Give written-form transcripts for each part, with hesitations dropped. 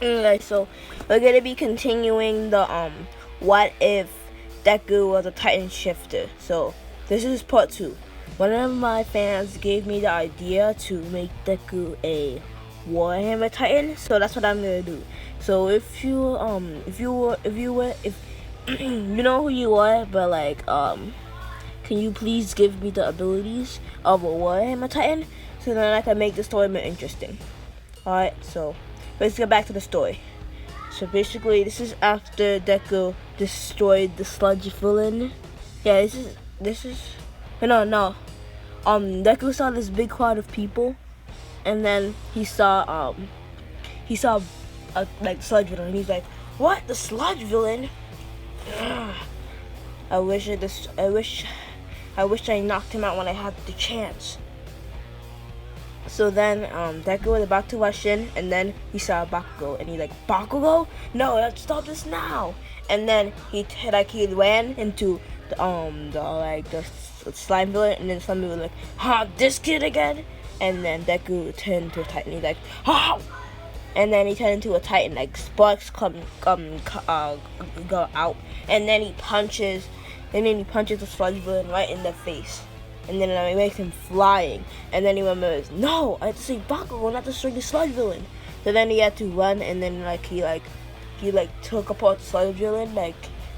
Okay, so we're gonna be continuing the what if Deku was a Titan shifter. So this is part 2. One of my fans gave me the idea to make Deku a Warhammer Titan, so that's what I'm gonna do. So if you you know who you are, but like can you please give me the abilities of a Warhammer Titan so then I can make the story more interesting. Alright, so let's get back to the story. So basically, this is after Deku destroyed the sludge villain. Yeah, this is no. Deku saw this big crowd of people, and then he saw a like sludge villain. And he's like, "What? The sludge villain? Ugh. I wish I knocked him out when I had the chance." So then Deku was about to rush in, and then he saw Bakugo, and he's like, "Bakugo? No, let's stop this now!" And then he ran into the slime villain, and then somebody was like, "Huh, this kid again?" And then Deku turned into a Titan. He's like, "Huh!" And then he turned into a Titan, like sparks go out, and then he punches the sludge villain right in the face. And then it makes him flying. And then he remembers, no, I have to save Bakugo, not destroy the sludge villain. So then he had to run, and then he took apart the sludge villain,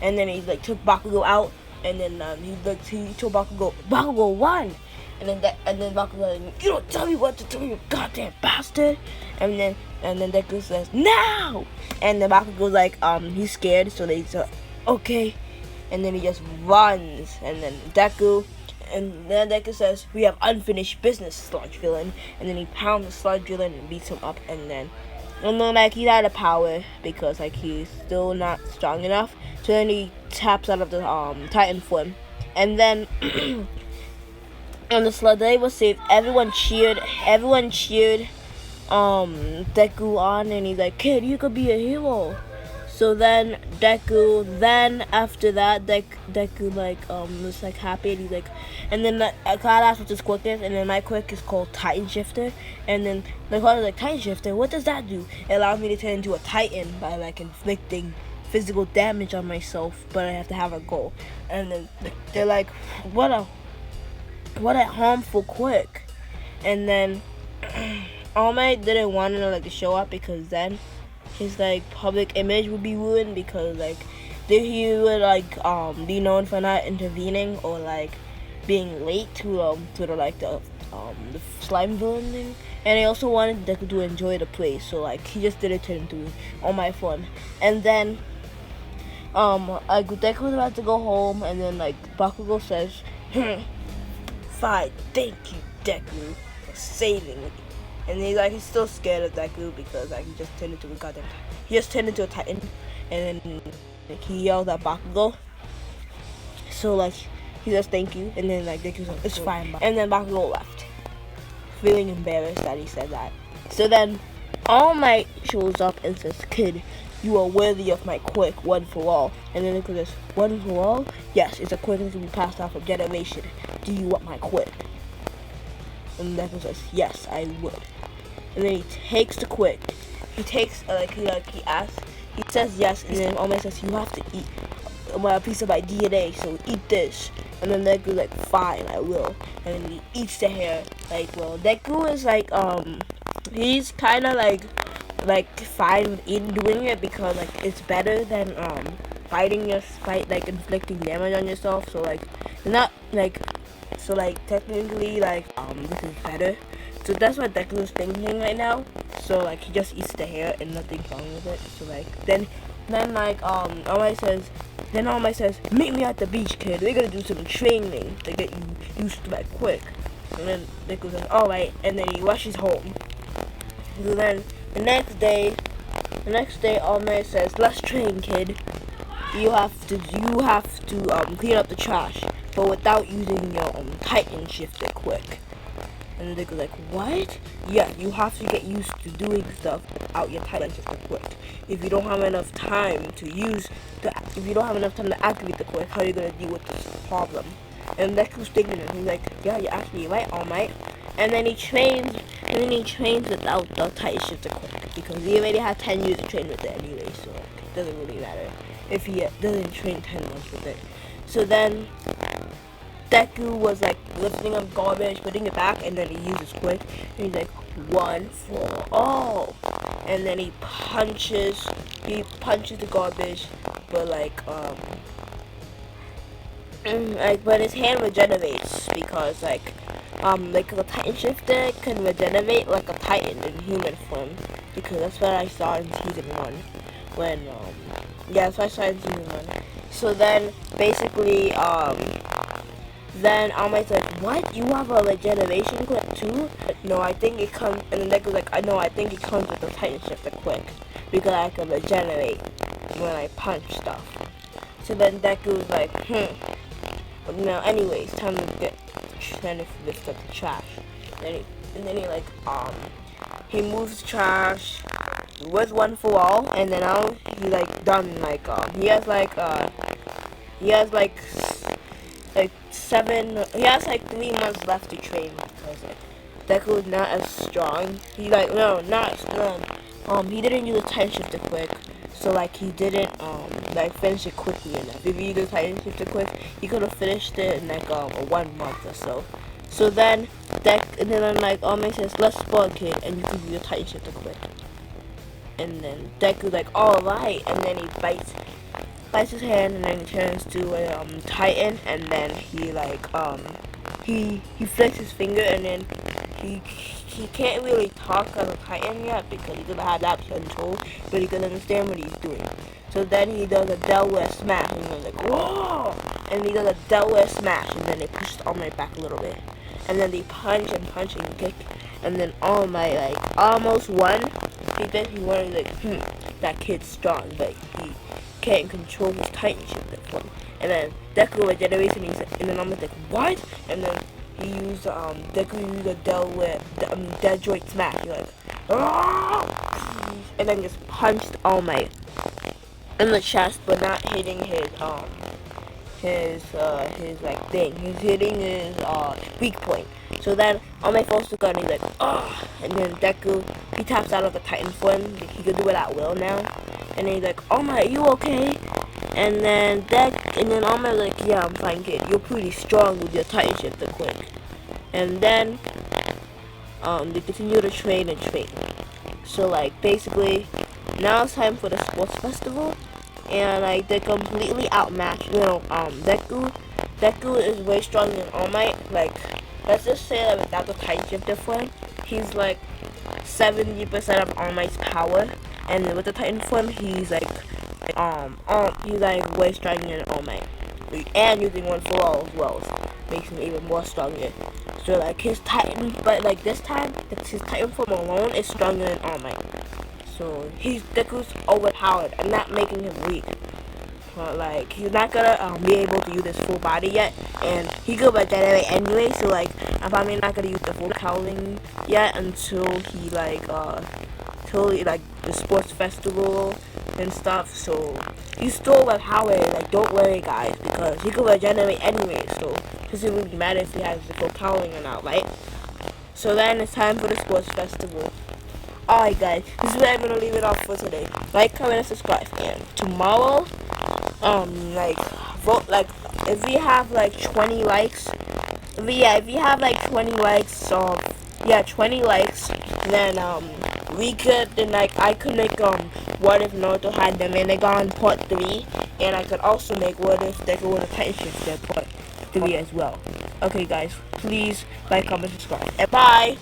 and then he took Bakugo out, and then he told Bakugo run. And then Bakugo like, "You don't tell me what to do, you goddamn bastard." And then Deku says, "Now!" And then Bakugo's like, he's scared, so they say, "Okay." And then he just runs, and then Deku says, "We have unfinished business, sludge villain." And then he pounds the sludge villain and beats him up, and then he's out of power because he's still not strong enough. So then he taps out of the Titan form, and then when the sludge was saved, everyone cheered Deku on, and he's like, "Kid, you could be a hero." So then after that, Deku was happy, and he's like, and then Cloud asked what his quirk is, and then my quirk is called Titan Shifter, and then Cloud was like, "Titan Shifter, what does that do?" It allows me to turn into a Titan by inflicting physical damage on myself, but I have to have a goal. And then they're like, what a harmful quirk. And then All Might didn't want to show up because then his public image would be ruined, because he would be known for not intervening or being late to the slime villain thing. And he also wanted Deku to enjoy the place, so he just didn't turn into All Might form. And then Deku was about to go home, and then Bakugo says, "Fine, thank you, Deku, for saving me." And he's still scared of Deku because he just turned into a Titan, and then he yelled at Bakugo. So he says thank you, and then Deku's like, "It's fine." And then Bakugo left, feeling embarrassed that he said that. So then All Might shows up and says, "Kid, you are worthy of my quirk, one for all." And then Deku says, "One for all? Yes, it's a quirk that can be passed off from generation. Do you want my quirk?" And Deku says, "Yes, I would." And then he takes the quirk. He takes he asks. He says yes, and then All Might says, "You have to eat a piece of my DNA, so eat this." And then Deku's like, "Fine, I will." And then he eats the hair. Deku is he's kind of fine with doing it because it's better than inflicting damage on yourself. So not so technically this is better. So that's what Deku is thinking right now. So he just eats the hair and nothing's wrong with it. So All Might says, "Meet me at the beach, kid. We're gonna do some training to get you used to my quirk." And then Deku says, "Alright," and then he rushes home. So then the next day All Might says, "Let's train, kid. You have to clean up the trash, but without using your Titan Shifter quirk." And Deku's like, "What?" "Yeah, you have to get used to doing stuff without your Titan Shifter quirk. If you don't have enough time to activate the quirk, how are you gonna deal with this problem?" And Deku's thinking, and he's like, "Yeah, you're actually right, All Might." And then he trains without the Titan Shifter quirk. because he already had 10 years to train with it anyway, so like, it doesn't really matter if he doesn't train 10 months with it. So then Deku was like lifting up garbage, putting it back, and then he uses quirk, and he's like, one for all, and then he punches the garbage, but like but his hand regenerates because like the Titan Shifter can regenerate like a Titan in human form, because that's what I saw in season 1 when that's what I saw in season 1. So then basically then Almight's like, what? You have a regeneration quirk too? No, I think it comes, and then Deku's like, no, I think it comes with the Titan Shifter quirk, because I can regenerate when I punch stuff. So then Deku's like, no, anyways, time to lift up the trash. And then he like, he moves the trash with one for all, and then now he like done like, he has like 3 months left to train, because like Deku is not as strong. He like he didn't use a Titan Shifter quick, so like he didn't finish it quickly enough. If he used a Titan Shifter quick, he could have finished it in like 1 month or so. So then Almight says, let's spawn, kid, and you can use a Titan Shifter quick. And then Deku's like, alright, and then he bites his hand, and then he turns to a Titan, and then he like he flicks his finger, and then he can't really talk as a Titan yet because he doesn't have that control, but he can understand what he's doing. So then he does a Delaware smash, and he's like, whoa! And he does a Delaware smash, and then they push All Might back a little bit, and then they punch and kick, and then All Might like almost won. He basically wanted like, that kid's strong, but he can't control his Titan Shifter form. And then Deku regenerates, and then I'm like, what? And then he used Deku used a Deadroid smash. He's like, and then just punched All Might in the chest, but not hitting his like thing. He's hitting his weak point. So then All Might falls to gun, and he's like, and then Deku, he taps out of the Titan form. He can do it at will now. And then he's like, All Might, you okay? And then All Might's like, yeah, I'm fine, kid. You're pretty strong with your Titan Shifter quick. And then they continue to train and train. So like basically now it's time for the sports festival, and like they're completely outmatched. Deku is way stronger than All Might. Like, let's just say that without the Titan Shifter form, he's like 70% of All Might's power, and with the Titan form, he's like way stronger than All Might, and using one for all as well, so makes him even more stronger. So like his Titan, but like this time, his Titan form alone is stronger than All Might. So Deku's overpowered, and not making him weak. Like he's not gonna be able to use his full body yet, and he could regenerate anyway. So like I'm probably not gonna use the full cowling yet until he the sports festival and stuff. So he's still overpowered. Like, don't worry guys, because he could regenerate anyway. So it doesn't really matter if he has the full cowling or not, right? So then it's time for the sports festival. Alright guys, this is where I'm gonna leave it off for today. Like, comment, and subscribe. And tomorrow, vote, if we have 20 likes, if we have 20 likes, 20 likes, then I could make What If Naruto Had the Minigon Part 3, and I could also make What If Deku with a Titan Shifter Part 3 as well. Okay guys, please like, comment, subscribe, and bye!